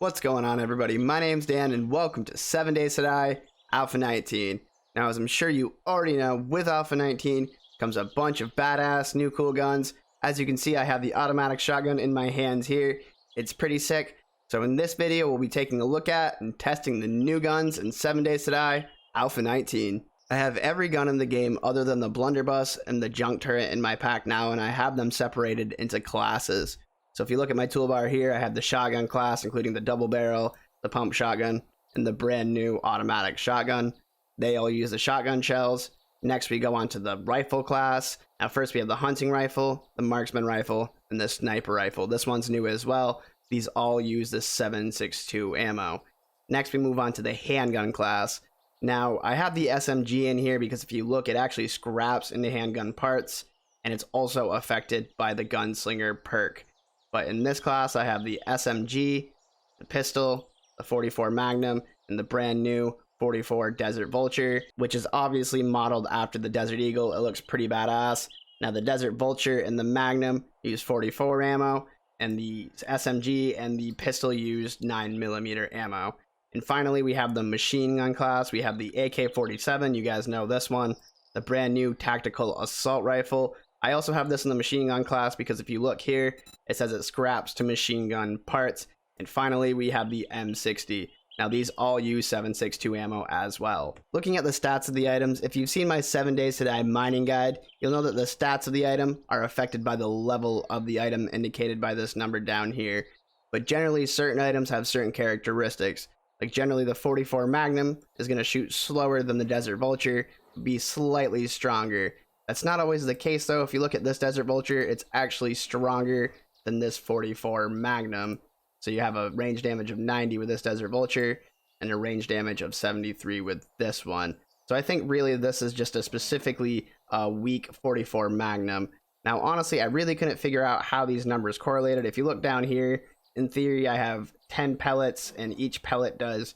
What's going on, everybody? My name's Dan and welcome to 7 Days to Die Alpha 19. Now, as I'm sure you already know, with Alpha 19 comes a bunch of badass new cool guns. As you can see, I have the automatic shotgun in my hands here. It's pretty sick. So in this video, we'll be taking a look at and testing the new guns in 7 Days to Die Alpha 19. I have every gun in the game other than the blunderbuss and the junk turret in my pack now, and I have them separated into classes. So if you look at my toolbar here, I have the shotgun class, including the double barrel, the pump shotgun, and the brand new automatic shotgun. They all use the shotgun shells. Next, we go on to the rifle class. Now, first we have the hunting rifle, the marksman rifle, and the sniper rifle. This one's new as well. These all use the 7.62 ammo. Next, we move on to the handgun class. Now, I have the SMG in here because if you look, it actually scraps into handgun parts, and it's also affected by the gunslinger perk. But in this class, I have the SMG, the pistol, the 44 Magnum, and the brand new 44 Desert Vulture, which is obviously modeled after the Desert Eagle. It looks pretty badass. Now, the Desert Vulture and the Magnum use 44 ammo, and the SMG and the pistol use 9mm ammo. And finally, we have the machine gun class. We have the AK-47. You guys know this one. The brand new tactical assault rifle. I also have this in the machine gun class because if you look here, it says it scraps to machine gun parts. And finally, we have the M60. Now, these all use 7.62 ammo as well. Looking at the stats of the items, if you've seen my 7 Days to Die mining guide, you'll know that the stats of the item are affected by the level of the item indicated by this number down here. But generally, certain items have certain characteristics. Like generally, the 44 Magnum is going to shoot slower than the Desert Vulture, be slightly stronger. That's not always the case, though. If you look at this Desert Vulture, it's actually stronger than this 44 Magnum. So you have a range damage of 90 with this Desert Vulture and a range damage of 73 with this one. So I think really this is just a specifically weak 44 Magnum. Now, honestly, I really couldn't figure out how these numbers correlated. If you look down here, in theory, I have 10 pellets and each pellet does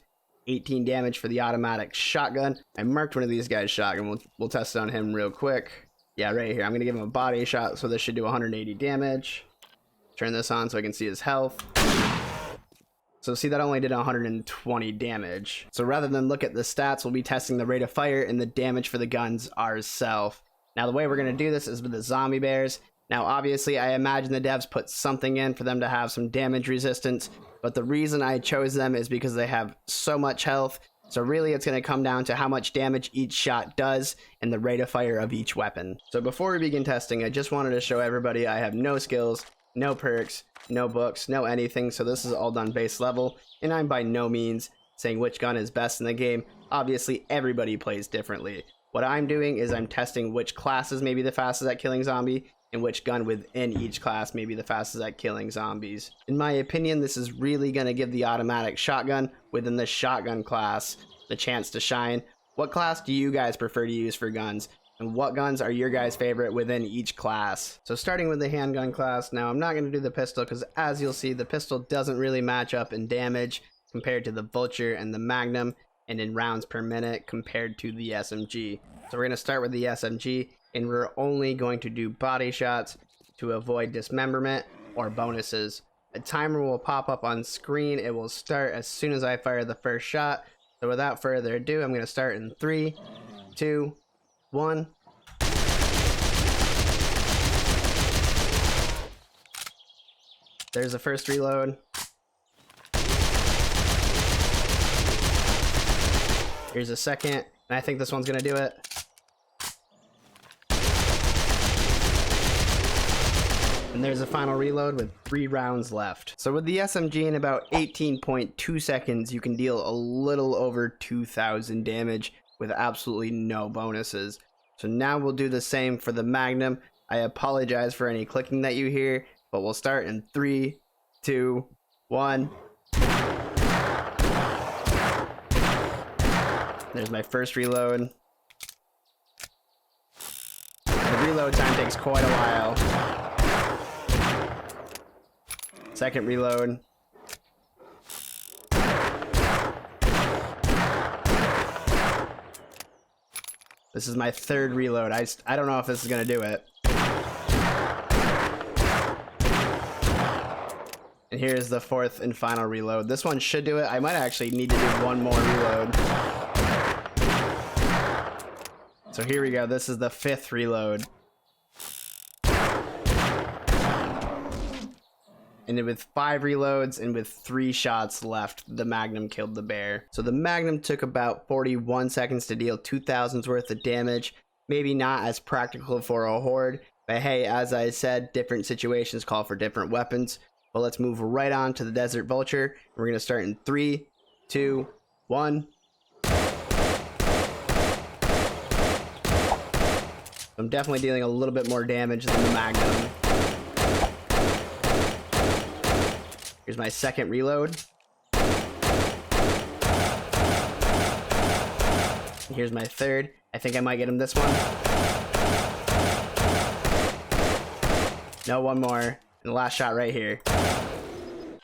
18 damage for the automatic shotgun. I marked one of these guys' shotgun. We'll test it on him real quick. Yeah, right here. I'm going to give him a body shot, so this should do 180 damage. Turn this on so I can see his health. So see, that only did 120 damage. So rather than look at the stats, we'll be testing the rate of fire and the damage for the guns ourselves. Now, the way we're going to do this is with the zombie bears. Now, obviously, I imagine the devs put something in for them to have some damage resistance, but the reason I chose them is because they have so much health. So really, it's going to come down to how much damage each shot does and the rate of fire of each weapon. So before we begin testing, I just wanted to show everybody I have no skills, no perks, no books, no anything. So this is all done base level, and I'm by no means saying which gun is best in the game. Obviously, everybody plays differently. What I'm doing is I'm testing which classes may be the fastest at killing zombie, and which gun within each class may be the fastest at killing zombies. In my opinion, this is really going to give the automatic shotgun within the shotgun class the chance to shine. What class do you guys prefer to use for guns? And what guns are your guys' favorite within each class? So starting with the handgun class, now I'm not going to do the pistol because as you'll see, the pistol doesn't really match up in damage compared to the Vulture and the Magnum, and in rounds per minute compared to the SMG. So we're going to start with the SMG, and we're only going to do body shots to avoid dismemberment or bonuses. A timer will pop up on screen. It will start as soon as I fire the first shot. So without further ado, I'm going to start in 3, 2, 1. There's the first reload. Here's a second, and I think this one's going to do it. And there's a final reload with 3 rounds left. So with the SMG in about 18.2 seconds, you can deal a little over 2,000 damage with absolutely no bonuses. So now we'll do the same for the Magnum. I apologize for any clicking that you hear, but we'll start in 3, 2, 1. There's my first reload. The reload time takes quite a while. Second reload. This is my third reload. I don't know if this is gonna do it. And here's the fourth and final reload. This one should do it. I might actually need to do one more reload. So here we go. This is the fifth reload. And with 5 reloads and with 3 shots left, the Magnum killed the bear. So the Magnum took about 41 seconds to deal 2,000's worth of damage. Maybe not as practical for a horde, but hey, as I said, different situations call for different weapons. But let's move right on to the Desert Vulture. We're going to start in 3, 2, 1. I'm definitely dealing a little bit more damage than the Magnum. Here's my second reload. And here's my third. I think I might get him this one. No, one more. And the last shot right here.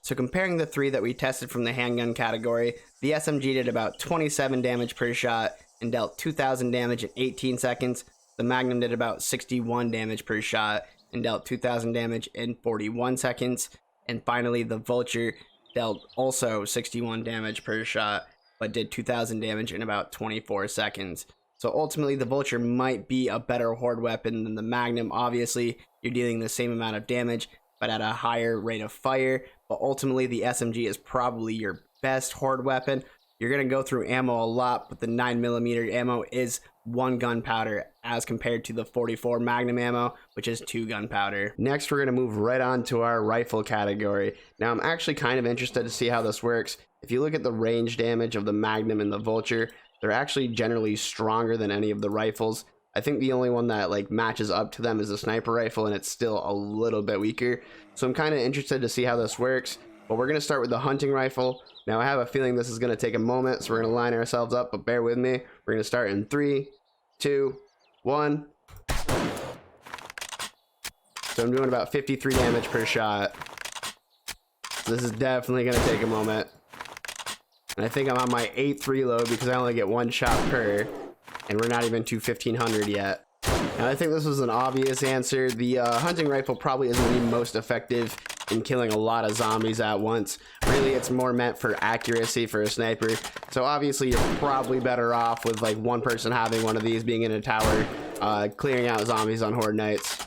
So comparing the 3 that we tested from the handgun category, the SMG did about 27 damage per shot and dealt 2,000 damage in 18 seconds. The Magnum did about 61 damage per shot and dealt 2,000 damage in 41 seconds. And finally, the Vulture dealt also 61 damage per shot, but did 2,000 damage in about 24 seconds. So ultimately, the Vulture might be a better horde weapon than the Magnum. Obviously, you're dealing the same amount of damage, but at a higher rate of fire. But ultimately, the SMG is probably your best horde weapon. You're going to go through ammo a lot, but the 9mm ammo is 1 gunpowder as compared to the 44 Magnum ammo, which is 2 gunpowder. Next, we're going to move right on to our rifle category. Now, I'm actually kind of interested to see how this works. If you look at the range damage of the Magnum and the Vulture, they're actually generally stronger than any of the rifles. I think the only one that like matches up to them is the sniper rifle, and it's still a little bit weaker. So I'm kind of interested to see how this works. But we're going to start with the hunting rifle. Now, I have a feeling this is going to take a moment, so we're going to line ourselves up, but bear with me. We're going to start in 3, 2, 1. So I'm doing about 53 damage per shot. So this is definitely going to take a moment. And I think I'm on my 8th reload because I only get 1 shot per. And we're not even to 1,500 yet. Now, I think this was an obvious answer. The hunting rifle probably isn't the most effective in killing a lot of zombies at once. Really, it's more meant for accuracy for a sniper. So obviously, you're probably better off with like one person having one of these, being in a tower, clearing out zombies on horde nights.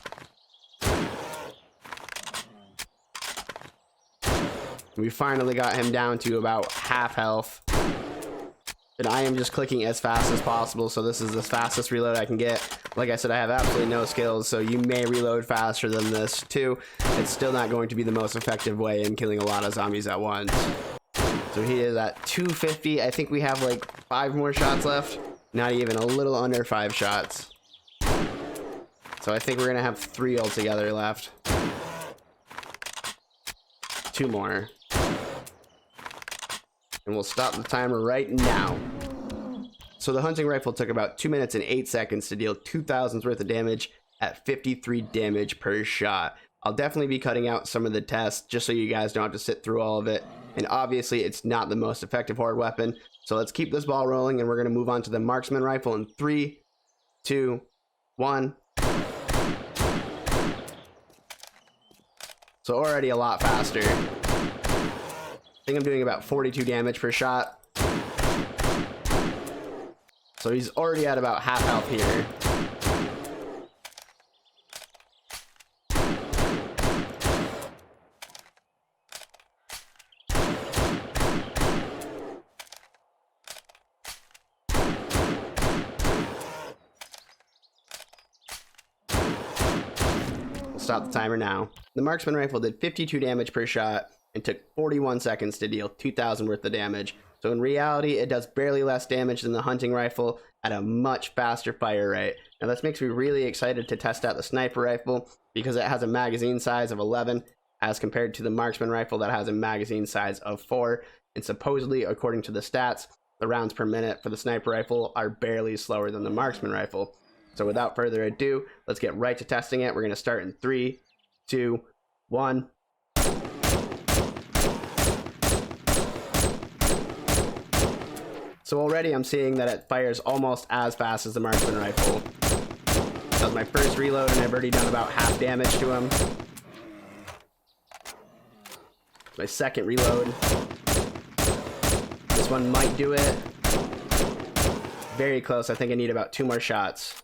We finally got him down to about half health. And I am just clicking as fast as possible, so this is the fastest reload I can get. Like I said, I have absolutely no skills, so you may reload faster than this too. It's still not going to be the most effective way in killing a lot of zombies at once. So he is at 250. I think we have like 5 more shots left. Not even, a little under 5 shots. So I think we're gonna have 3 altogether left. 2 more. And we'll stop the timer right now. So the hunting rifle took about 2 minutes and 8 seconds to deal 2,000's worth of damage at 53 damage per shot. I'll definitely be cutting out some of the tests just so you guys don't have to sit through all of it. And obviously it's not the most effective horde weapon. So let's keep this ball rolling, and we're going to move on to the marksman rifle in 3, 2, 1. So already a lot faster. I think I'm doing about 42 damage per shot. So he's already at about half health here. We'll stop the timer now. The marksman rifle did 52 damage per shot and took 41 seconds to deal 2,000 worth of damage. So in reality, it does barely less damage than the hunting rifle at a much faster fire rate. Now this makes me really excited to test out the sniper rifle because it has a magazine size of 11 as compared to the marksman rifle that has a magazine size of 4. And supposedly, according to the stats, the rounds per minute for the sniper rifle are barely slower than the marksman rifle. So without further ado, let's get right to testing it. We're going to start in 3, 2, 1. So already I'm seeing that it fires almost as fast as the marksman rifle. That was my first reload, and I've already done about half damage to him. My second reload. This one might do it. Very close. I think I need about 2 more shots.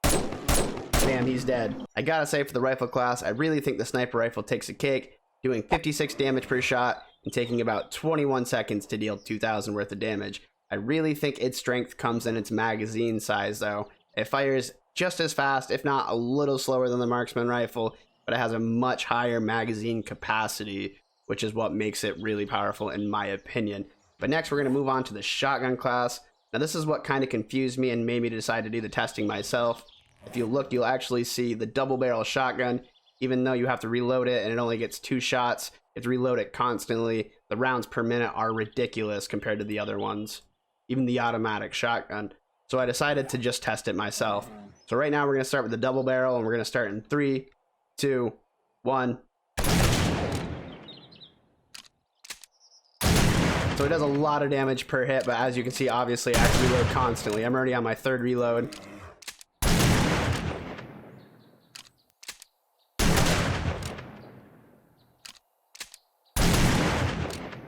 Bam, he's dead. I gotta say, for the rifle class, I really think the sniper rifle takes a cake, doing 56 damage per shot and taking about 21 seconds to deal 2,000 worth of damage. I really think its strength comes in its magazine size, though. It fires just as fast, if not a little slower than the marksman rifle, but it has a much higher magazine capacity, which is what makes it really powerful in my opinion. But next, we're going to move on to the shotgun class. Now, this is what kind of confused me and made me decide to do the testing myself. If you look, you'll actually see the double barrel shotgun. Even though you have to reload it and it only gets 2 shots, you have to reload it constantly. The rounds per minute are ridiculous compared to the other ones, even the automatic shotgun. So I decided to just test it myself. So right now we're going to start with the double barrel, and we're going to start in 3, 2, 1. So it does a lot of damage per hit, but as you can see, obviously I have to reload constantly. I'm already on my 3rd reload.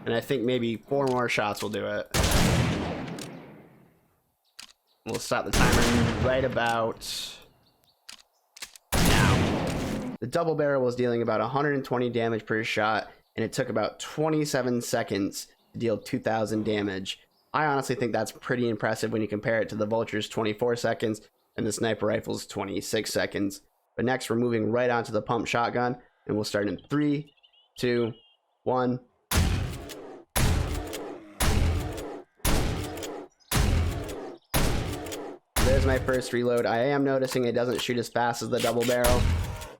And I think maybe 4 more shots will do it. We'll stop the timer right about now. The double barrel was dealing about 120 damage per shot, and it took about 27 seconds to deal 2,000 damage. I honestly think that's pretty impressive when you compare it to the Vulture's 24 seconds and the sniper rifle's 26 seconds. But next, we're moving right onto the pump shotgun, and we'll start in 3, 2, 1. There's my first reload. I am noticing it doesn't shoot as fast as the double barrel,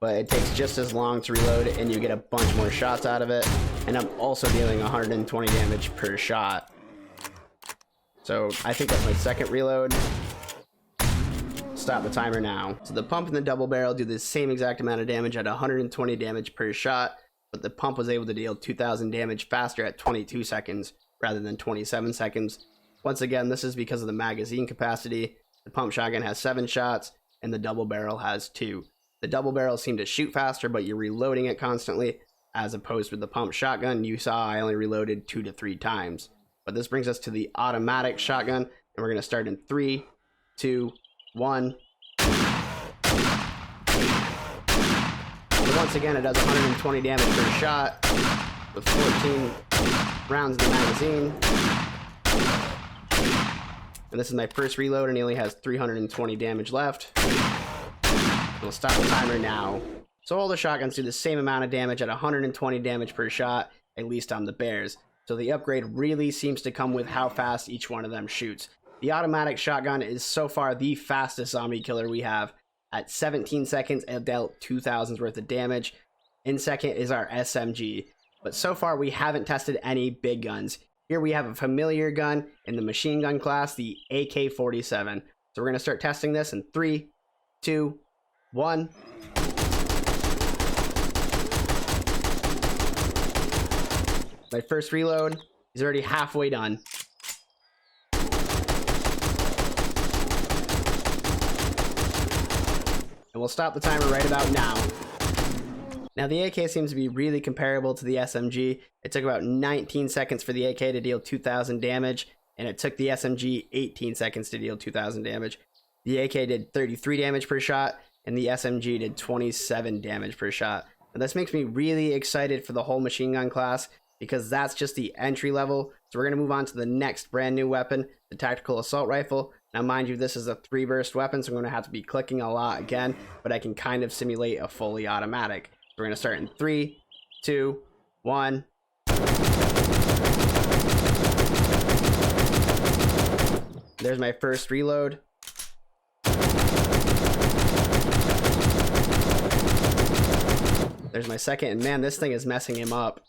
but it takes just as long to reload and you get a bunch more shots out of it. And I'm also dealing 120 damage per shot. So I think that's my second reload. Stop the timer now. So the pump and the double barrel do the same exact amount of damage at 120 damage per shot, but the pump was able to deal 2,000 damage faster at 22 seconds rather than 27 seconds. Once again, this is because of the magazine capacity. The pump shotgun has 7 shots, and the double barrel has 2. The double barrel seemed to shoot faster, but you're reloading it constantly, as opposed with the pump shotgun. You saw I only reloaded 2 to 3 times. But this brings us to the automatic shotgun, and we're going to start in 3, 2, 1. So once again, it does 120 damage per shot, with 14 rounds in the magazine. And this is my first reload, and he only has 320 damage left. We'll stop the timer now. So all the shotguns do the same amount of damage at 120 damage per shot, at least on the bears. So the upgrade really seems to come with how fast each one of them shoots. The automatic shotgun is so far the fastest zombie killer we have. At 17 seconds, it dealt 2,000 worth of damage. In second is our SMG. But so far, we haven't tested any big guns. Here we have a familiar gun in the machine gun class, the AK-47. So we're going to start testing this in 3, 2, 1. My first reload is already halfway done. And we'll stop the timer right about now. Now the AK seems to be really comparable to the SMG. It took about 19 seconds for the AK to deal 2,000 damage, and it took the SMG 18 seconds to deal 2,000 damage. The AK did 33 damage per shot, and the SMG did 27 damage per shot. Now this makes me really excited for the whole machine gun class, because that's just the entry level. So we're going to move on to the next brand new weapon, the tactical assault rifle. Now mind you, this is a 3-burst weapon, so I'm going to have to be clicking a lot again, but I can kind of simulate a fully automatic. We're going to start in 3, 2, 1. There's my first reload. There's my second, and man, this thing is messing him up.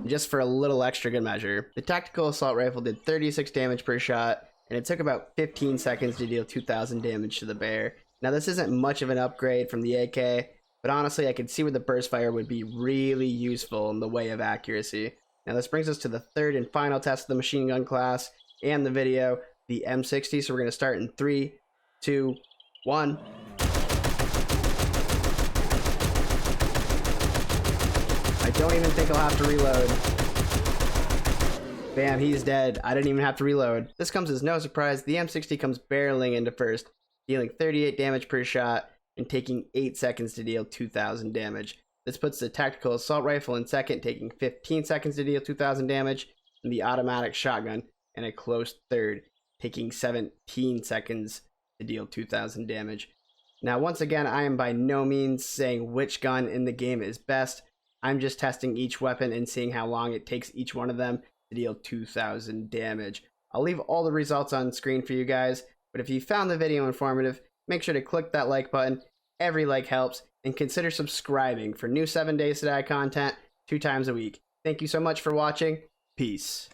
Just for a little extra good measure. The tactical assault rifle did 36 damage per shot, and it took about 15 seconds to deal 2,000 damage to the bear. Now this isn't much of an upgrade from the AK, but honestly I could see where the burst fire would be really useful in the way of accuracy. Now this brings us to the third and final test of the machine gun class and the video, the M60. So we're going to start in 3, 2, 1. My don't even think I'll have to reload. Bam, he's dead. I didn't even have to reload. This comes as no surprise. The M60 comes barreling into first, dealing 38 damage per shot and taking 8 seconds to deal 2,000 damage. This puts the tactical assault rifle in second, taking 15 seconds to deal 2,000 damage, and the automatic shotgun in a close third, taking 17 seconds to deal 2,000 damage. Now, once again, I am by no means saying which gun in the game is best. I'm just testing each weapon and seeing how long it takes each one of them to deal 2,000 damage. I'll leave all the results on screen for you guys, but if you found the video informative, make sure to click that like button. Every like helps, and consider subscribing for new 7 Days to Die content 2 times a week. Thank you so much for watching. Peace.